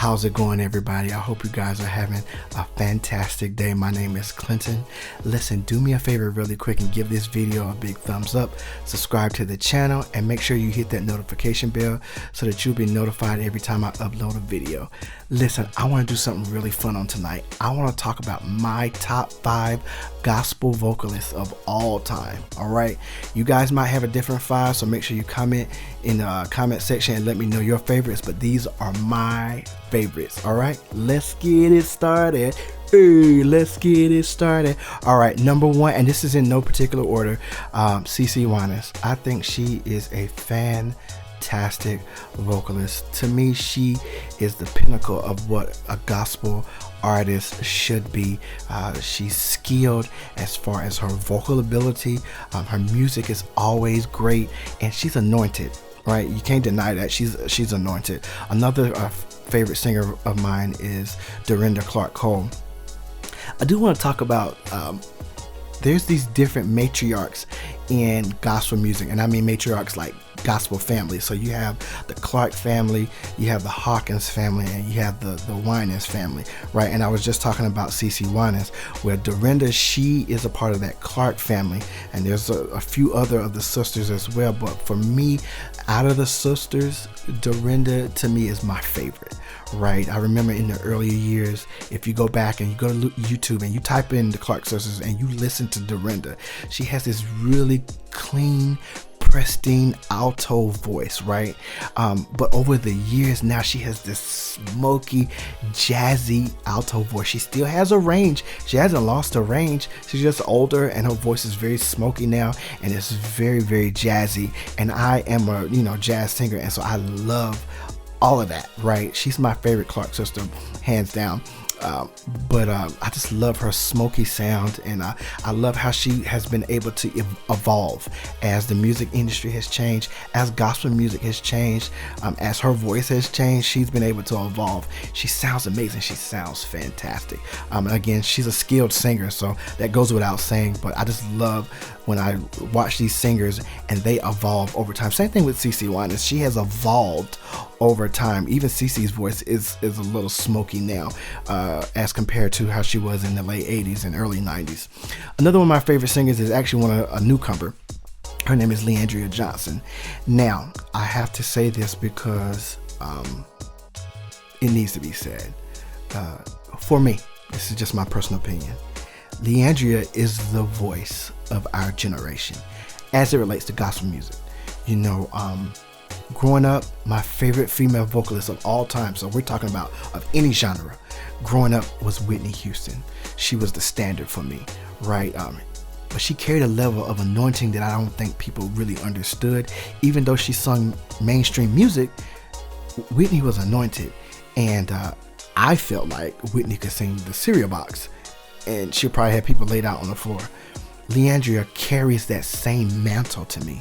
How's it going, everybody? I hope you guys are having a fantastic day. My name is Clinton. Listen, do me a favor really quick and give this video a big thumbs up. Subscribe to the channel and make sure you hit that notification bell so that you'll be notified every time I upload a video. Listen, I want to do something really fun on tonight. I want to talk about my top 5 gospel vocalists of all time. All right, you guys might have a different 5, so make sure you comment in the comment section and let me know your favorites, but these are my favorites. All right, let's get it started. Hey, let's get it started. All right, number 1, and this is in no particular order, CeCe Winans. I think she is a fantastic vocalist. To me, she is the pinnacle of what a gospel artist should be. She's skilled as far as her vocal ability. Her music is always great, and she's anointed. Right, you can't deny that she's anointed. Another favorite singer of mine is Doris Clark. I do want to talk about there's these different matriarchs in gospel music, and I mean matriarchs like gospel families. So you have the Clark family, you have the Hawkins family, and you have the Winans family, right? And I was just talking about CeCe Winans, where Dorinda, she is a part of that Clark family, and there's a few other of the sisters as well. But for me, out of the sisters, Dorinda to me is my favorite. Right, I remember in the earlier years, if you go back and you go to YouTube and you type in the Clark sisters and you listen to Dorinda, she has this really clean, pristine alto voice, right? But over the years now, she has this smoky, jazzy alto voice. She still has a range. She hasn't lost her range. She's just older, and her voice is very smoky now, and it's very, very jazzy. And I am a jazz singer, and so I love all of that, right? She's my favorite Clark sister, hands down. But I just love her smoky sound, and I love how she has been able to evolve as the music industry has changed, as gospel music has changed, as her voice has changed. She's been able to evolve. She sounds amazing. She sounds fantastic. Again, she's a skilled singer, so that goes without saying, but I just love when I watch these singers and they evolve over time. Same thing with CeCe Winans. She has evolved over time. Even CeCe's voice is a little smoky now, as compared to how she was in the late 80s and early 90s. Another one of my favorite singers is actually a newcomer. Her name is Andrea Johnson. Now, I have to say this because it needs to be said. For me, this is just my personal opinion. Andrea is the voice of our generation as it relates to gospel music. Growing up, my favorite female vocalist of all time, so we're talking about of any genre, growing up was Whitney Houston. She was the standard for me, right? But she carried a level of anointing that I don't think people really understood. Even though she sung mainstream music, Whitney was anointed, and I felt like Whitney could sing the cereal box, and she'll probably have people laid out on the floor. Andrea carries that same mantle to me,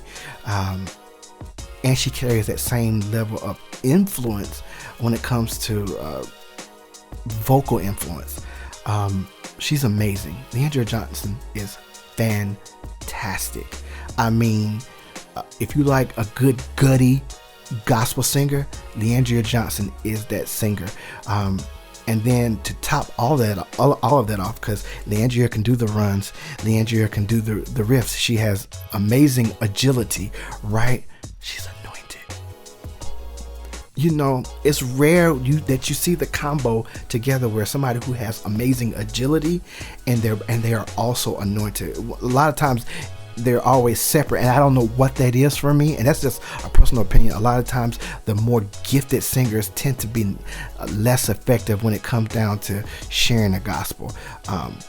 and she carries that same level of influence when it comes to vocal influence. She's amazing. Andrea Johnson is fantastic. I mean, if you like a good gutty gospel singer, Andrea Johnson is that singer. And then to top all of that off, because Andrea can do the runs, Andrea can do the riffs. She has amazing agility, right? She's anointed. It's rare that you see the combo together where somebody who has amazing agility and they are also anointed. A lot of times they're always separate, and I don't know what that is for me, and that's just a personal opinion. A lot of times the more gifted singers tend to be less effective when it comes down to sharing the gospel,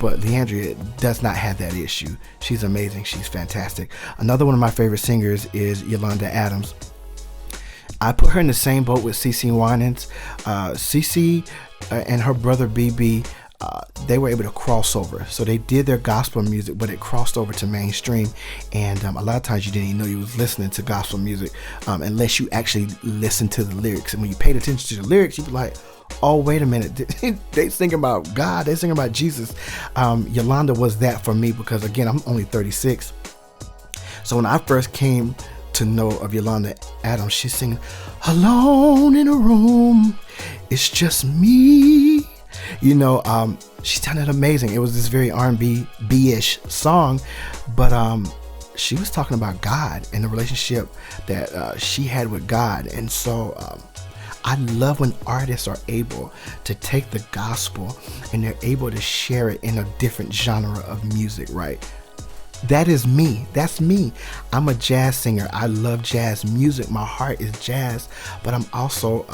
but Andrea does not have that issue. She's amazing. She's fantastic. Another one of my favorite singers is Yolanda Adams. I put her in the same boat with CeCe Winans. CeCe and her brother BB, they were able to cross over. So they did their gospel music, but it crossed over to mainstream. And a lot of times you didn't even know you was listening to gospel music unless you actually listened to the lyrics. And when you paid attention to the lyrics, you'd be like, oh, wait a minute. They sing about God. They sing about Jesus. Yolanda was that for me because, again, I'm only 36. So when I first came to know of Yolanda Adams. She's singing "Alone in a Room, It's Just Me." You know, she sounded amazing. It was this very R&B-ish song, but she was talking about God and the relationship that she had with God. And so I love when artists are able to take the gospel and they're able to share it in a different genre of music, right? That is me. That's me. I'm a jazz singer. I love jazz music. My heart is jazz, but I'm also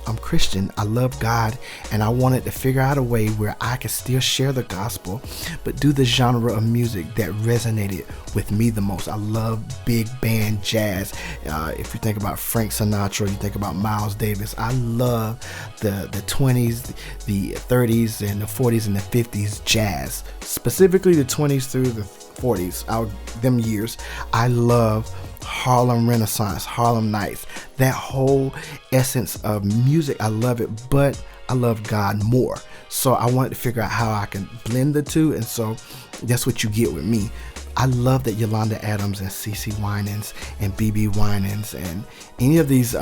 I'm Christian. I love God, and I wanted to figure out a way where I could still share the gospel, but do the genre of music that resonated with me the most. I love big band jazz. If you think about Frank Sinatra, you think about Miles Davis. I love the 20s, the 30s, and the 40s and the 50s jazz, specifically the 20s through the 40s, them years. I love Harlem Renaissance, Harlem Nights, that whole essence of music. I love it, but I love God more. So I wanted to figure out how I can blend the two, and so that's what you get with me. I love that Yolanda Adams and CeCe Winans and BB Winans and any of these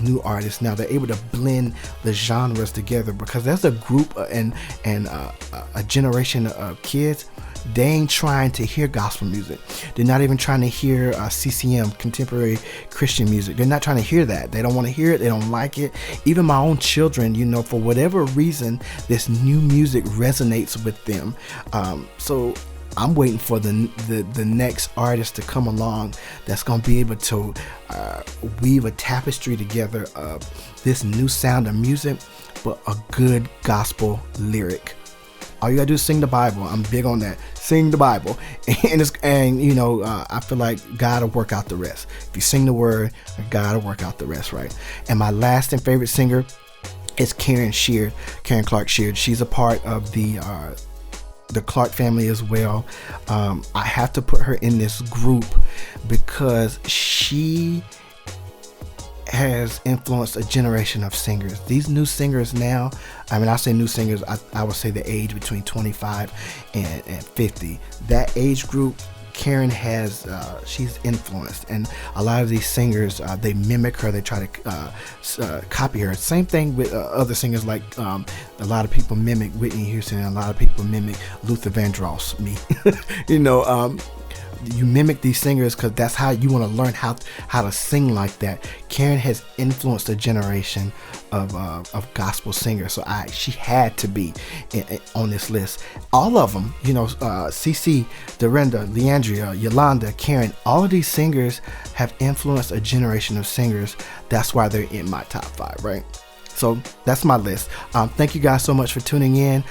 new artists now, they're able to blend the genres together, because there's a group and a generation of kids. They ain't trying to hear gospel music. They're not even trying to hear CCM, contemporary Christian music. They're not trying to hear that. They don't want to hear it. They don't like it. Even my own children, you know, for whatever reason, this new music resonates with them. So I'm waiting for the next artist to come along that's going to be able to weave a tapestry together of this new sound of music, but a good gospel lyric. All you gotta do is sing the Bible. I'm big on that. Sing the Bible, and you know, I feel like God will work out the rest. If you sing the word, God will work out the rest, right? And my last and favorite singer is Karen Clark Sheard. She's a part of the Clark family as well. I have to put her in this group because she has influenced a generation of singers. These new singers now, I mean, I say new singers, I would say the age between 25 and 50. That age group, Karen has, she's influenced, and a lot of these singers, they mimic her, they try to copy her. Same thing with other singers, like a lot of people mimic Whitney Houston, and a lot of people mimic Luther Vandross, me. You know, you mimic these singers because that's how you want to learn how to sing like that. Karen has influenced a generation of gospel singers, so she had to be on this list. All of them, you know, CeCe, Dorinda, Leandria, Yolanda, Karen, all of these singers have influenced a generation of singers. That's why they're in my top 5, right? So that's my list. Thank you guys so much for tuning in.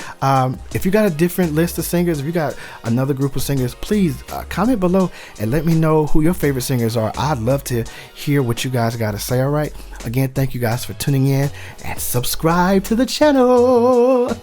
If you got a different list of singers, if you got another group of singers, please comment below and let me know who your favorite singers are. I'd love to hear what you guys got to say. All right. Again, thank you guys for tuning in, and subscribe to the channel.